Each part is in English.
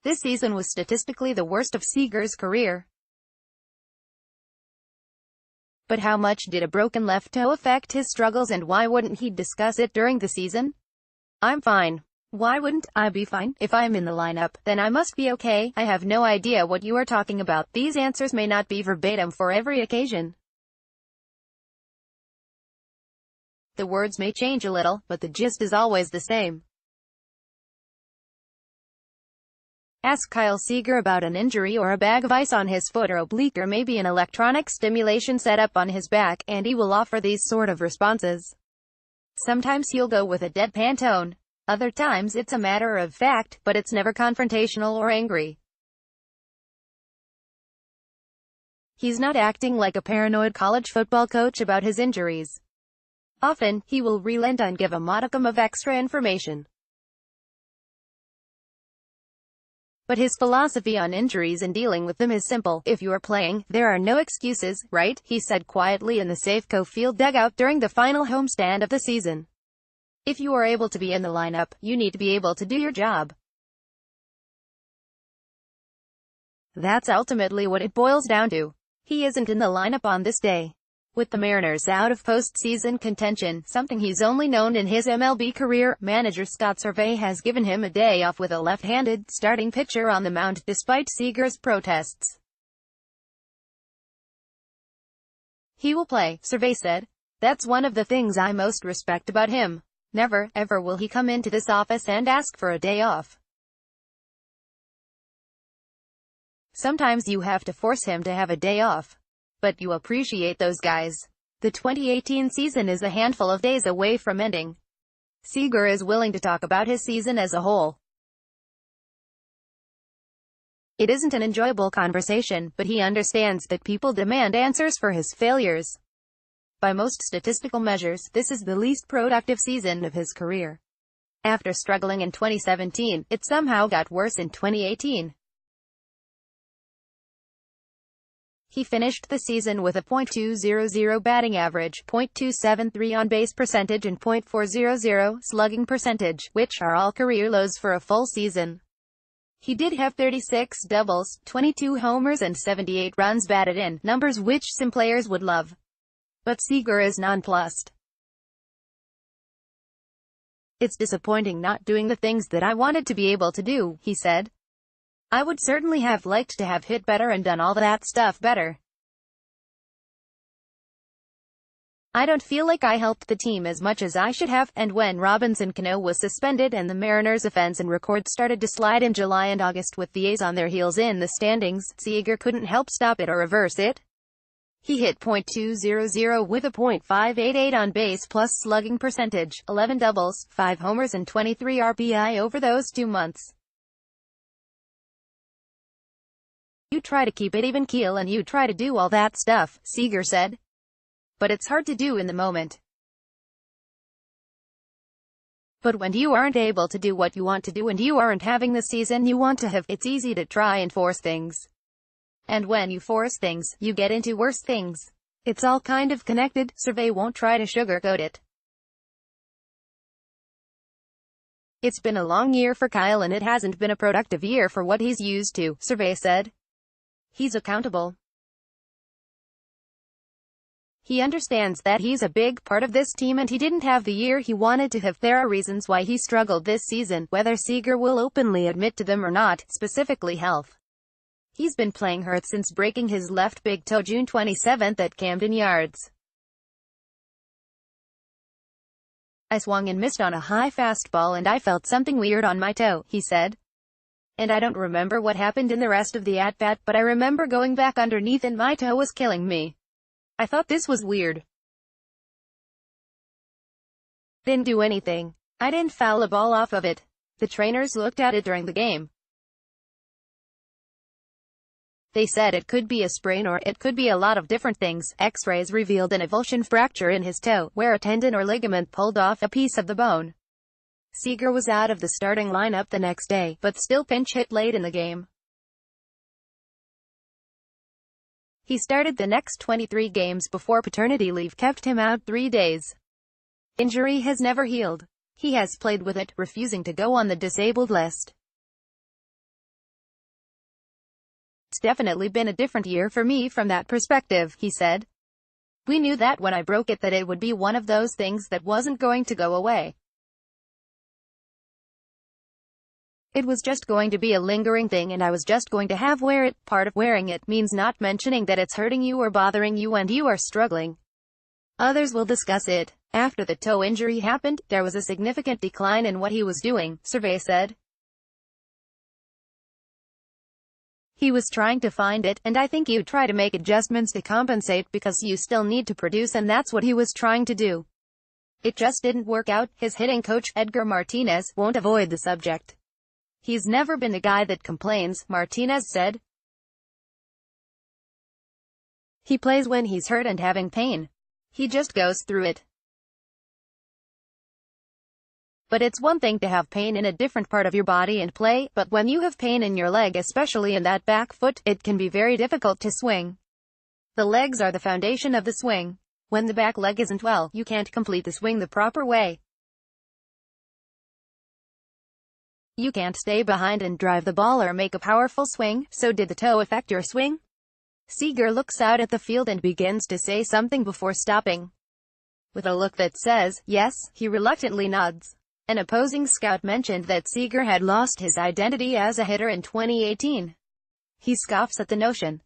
This season was statistically the worst of Seager's career. But how much did a broken left toe affect his struggles, and why wouldn't he discuss it during the season? "I'm fine. Why wouldn't I be fine? If I'm in the lineup, then I must be okay. I have no idea what you are talking about." These answers may not be verbatim for every occasion. The words may change a little, but the gist is always the same. Ask Kyle Seager about an injury or a bag of ice on his foot, or oblique, or maybe an electronic stimulation setup on his back, and he will offer these sort of responses. Sometimes he'll go with a deadpan tone. Other times it's a matter of fact, but it's never confrontational or angry. He's not acting like a paranoid college football coach about his injuries. Often, he will relent and give a modicum of extra information. But his philosophy on injuries and dealing with them is simple. "If you are playing, there are no excuses, right?" he said quietly in the Safeco Field dugout during the final homestand of the season. "If you are able to be in the lineup, you need to be able to do your job. That's ultimately what it boils down to." He isn't in the lineup on this day. With the Mariners out of postseason contention, something he's only known in his MLB career, manager Scott Servais has given him a day off with a left-handed starting pitcher on the mound, despite Seager's protests. "He will play," Servais said. "That's one of the things I most respect about him. Never, ever will he come into this office and ask for a day off. Sometimes you have to force him to have a day off. But you appreciate those guys." The 2018 season is a handful of days away from ending. Seager is willing to talk about his season as a whole. It isn't an enjoyable conversation, but he understands that people demand answers for his failures. By most statistical measures, this is the least productive season of his career. After struggling in 2017, it somehow got worse in 2018. He finished the season with a .200 batting average, .273 on-base percentage, and .400 slugging percentage, which are all career lows for a full season. He did have 36 doubles, 22 homers, and 78 runs batted in, numbers which some players would love. But Seager is nonplussed. "It's disappointing not doing the things that I wanted to be able to do," he said. "I would certainly have liked to have hit better and done all that stuff better. I don't feel like I helped the team as much as I should have." And when Robinson Cano was suspended and the Mariners' offense and record started to slide in July and August with the A's on their heels in the standings, Seager couldn't help stop it or reverse it. He hit .200 with a .588 on base plus slugging percentage, 11 doubles, 5 homers, and 23 RBI over those 2 months. "You try to keep it even keel and you try to do all that stuff," Seager said. "But it's hard to do in the moment. But when you aren't able to do what you want to do and you aren't having the season you want to have, it's easy to try and force things. And when you force things, you get into worse things. It's all kind of connected." Servais won't try to sugarcoat it. "It's been a long year for Kyle and it hasn't been a productive year for what he's used to," Servais said. "He's accountable. He understands that he's a big part of this team and he didn't have the year he wanted to have. There are reasons why he struggled this season, whether Seager will openly admit to them or not, specifically health. He's been playing hurt since breaking his left big toe June 27 at Camden Yards. I swung and missed on a high fastball and I felt something weird on my toe," he said. "And I don't remember what happened in the rest of the at-bat, but I remember going back underneath and my toe was killing me. I thought this was weird. Didn't do anything. I didn't foul a ball off of it. The trainers looked at it during the game. They said it could be a sprain or it could be a lot of different things." X-rays revealed an avulsion fracture in his toe, where a tendon or ligament pulled off a piece of the bone. Seager was out of the starting lineup the next day, but still pinch hit late in the game. He started the next 23 games before paternity leave kept him out 3 days. Injury has never healed. He has played with it, refusing to go on the disabled list. It's definitely been a different year for me from that perspective, he said. We knew that when I broke it that it would be one of those things that wasn't going to go away. It was just going to be a lingering thing and I was just going to have wear it. Part of wearing it means not mentioning that it's hurting you or bothering you and you are struggling. Others will discuss it. After the toe injury happened, there was a significant decline in what he was doing, survey said. He was trying to find it, and I think you try to make adjustments to compensate because you still need to produce, and that's what he was trying to do. It just didn't work out. His hitting coach, Edgar Martinez, won't avoid the subject. He's never been a guy that complains, Martinez said. He plays when he's hurt and having pain. He just goes through it. But it's one thing to have pain in a different part of your body and play, but when you have pain in your leg, especially in that back foot, it can be very difficult to swing. The legs are the foundation of the swing. When the back leg isn't well, you can't complete the swing the proper way. You can't stay behind and drive the ball or make a powerful swing. So did the toe affect your swing? Seager looks out at the field and begins to say something before stopping. With a look that says, yes, he reluctantly nods. An opposing scout mentioned that Seager had lost his identity as a hitter in 2018. He scoffs at the notion.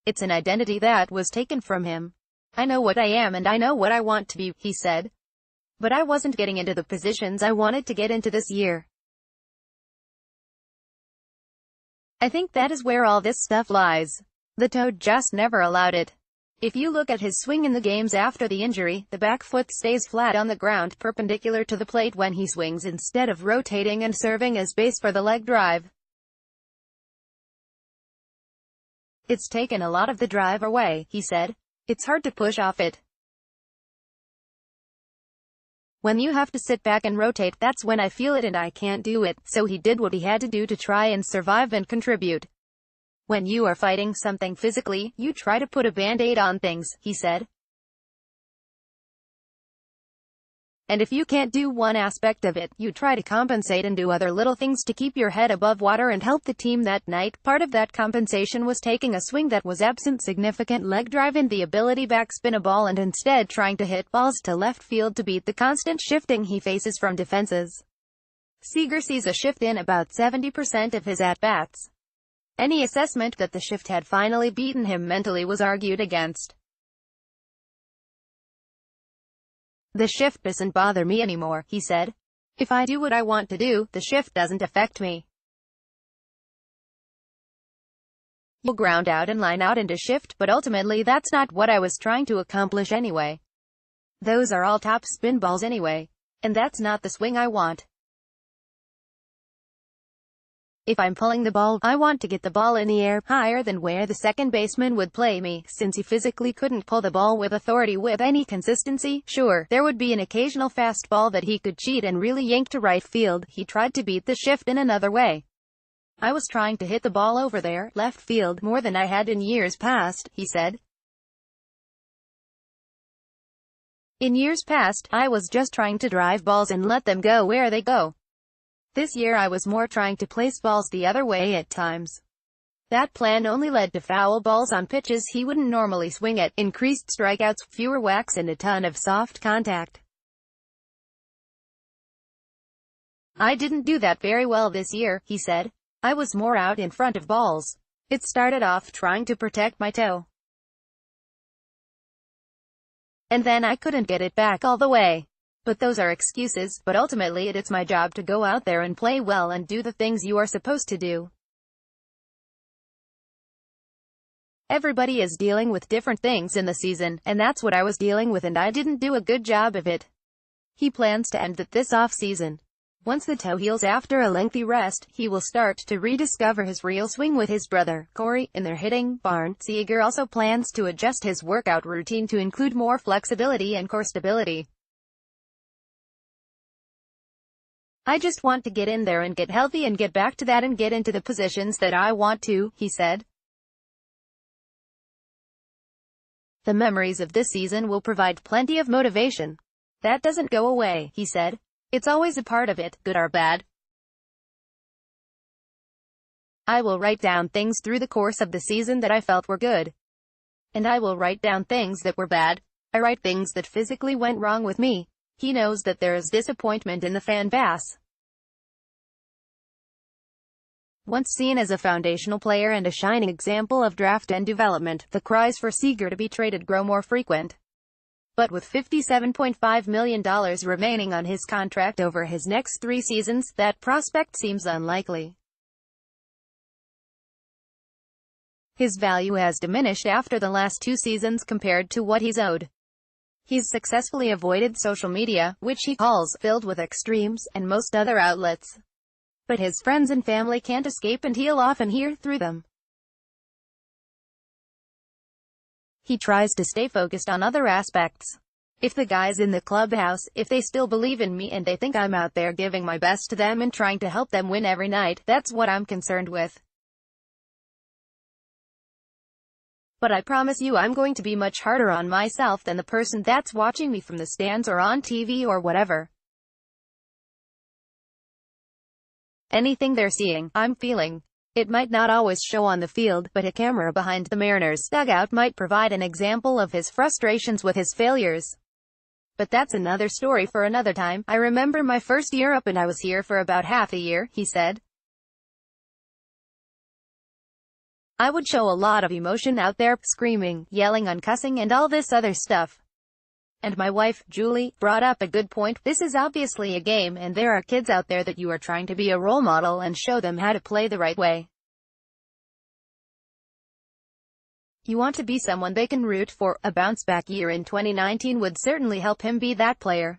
It's an identity that was taken from him. I know what I am and I know what I want to be, he said. But I wasn't getting into the positions I wanted to get into this year. I think that is where all this stuff lies. The toe just never allowed it. If you look at his swing in the games after the injury, the back foot stays flat on the ground, perpendicular to the plate when he swings instead of rotating and serving as base for the leg drive. It's taken a lot of the drive away, he said. It's hard to push off it. When you have to sit back and rotate, that's when I feel it and I can't do it. So he did what he had to do to try and survive and contribute. When you are fighting something physically, you try to put a band-aid on things, he said. And if you can't do one aspect of it, you try to compensate and do other little things to keep your head above water and help the team that night. Part of that compensation was taking a swing that was absent significant leg drive and the ability backspin a ball and instead trying to hit balls to left field to beat the constant shifting he faces from defenses. Seager sees a shift in about 70% of his at-bats. Any assessment that the shift had finally beaten him mentally was argued against. The shift doesn't bother me anymore, he said. If I do what I want to do, the shift doesn't affect me. You'll ground out and line out into shift, but ultimately that's not what I was trying to accomplish anyway. Those are all top spin balls anyway. And that's not the swing I want. If I'm pulling the ball, I want to get the ball in the air, higher than where the second baseman would play me. Since he physically couldn't pull the ball with authority with any consistency, sure, there would be an occasional fastball that he could cheat and really yank to right field. He tried to beat the shift in another way. I was trying to hit the ball over there, left field, more than I had in years past, he said. In years past, I was just trying to drive balls and let them go where they go. This year I was more trying to place balls the other way at times. That plan only led to foul balls on pitches he wouldn't normally swing at, increased strikeouts, fewer whacks and a ton of soft contact. I didn't do that very well this year, he said. I was more out in front of balls. It started off trying to protect my toe. And then I couldn't get it back all the way. But those are excuses, but ultimately it's my job to go out there and play well and do the things you are supposed to do. Everybody is dealing with different things in the season, and that's what I was dealing with and I didn't do a good job of it. He plans to end it this off-season. Once the toe heals after a lengthy rest, he will start to rediscover his real swing with his brother, Corey, in their hitting barn. Seager also plans to adjust his workout routine to include more flexibility and core stability. I just want to get in there and get healthy and get back to that and get into the positions that I want to, he said. The memories of this season will provide plenty of motivation. That doesn't go away, he said. It's always a part of it, good or bad. I will write down things through the course of the season that I felt were good. And I will write down things that were bad. I write things that physically went wrong with me. He knows that there is disappointment in the fan base. Once seen as a foundational player and a shining example of draft and development, the cries for Seager to be traded grow more frequent. But with $57.5 million remaining on his contract over his next 3 seasons, that prospect seems unlikely. His value has diminished after the last 2 seasons compared to what he's owed. He's successfully avoided social media, which he calls filled with extremes, and most other outlets. But his friends and family can't escape, and he'll often hear through them. He tries to stay focused on other aspects. If the guys in the clubhouse, if they still believe in me and they think I'm out there giving my best to them and trying to help them win every night, that's what I'm concerned with. But I promise you I'm going to be much harder on myself than the person that's watching me from the stands or on TV or whatever. Anything they're seeing, I'm feeling. It might not always show on the field, but a camera behind the Mariners' dugout might provide an example of his frustrations with his failures. But that's another story for another time. I remember my first year up and I was here for about half a year, he said. I would show a lot of emotion out there, screaming, yelling and cussing and all this other stuff. And my wife, Julie, brought up a good point. This is obviously a game, and there are kids out there that you are trying to be a role model and show them how to play the right way. You want to be someone they can root for. A bounce-back year in 2019 would certainly help him be that player.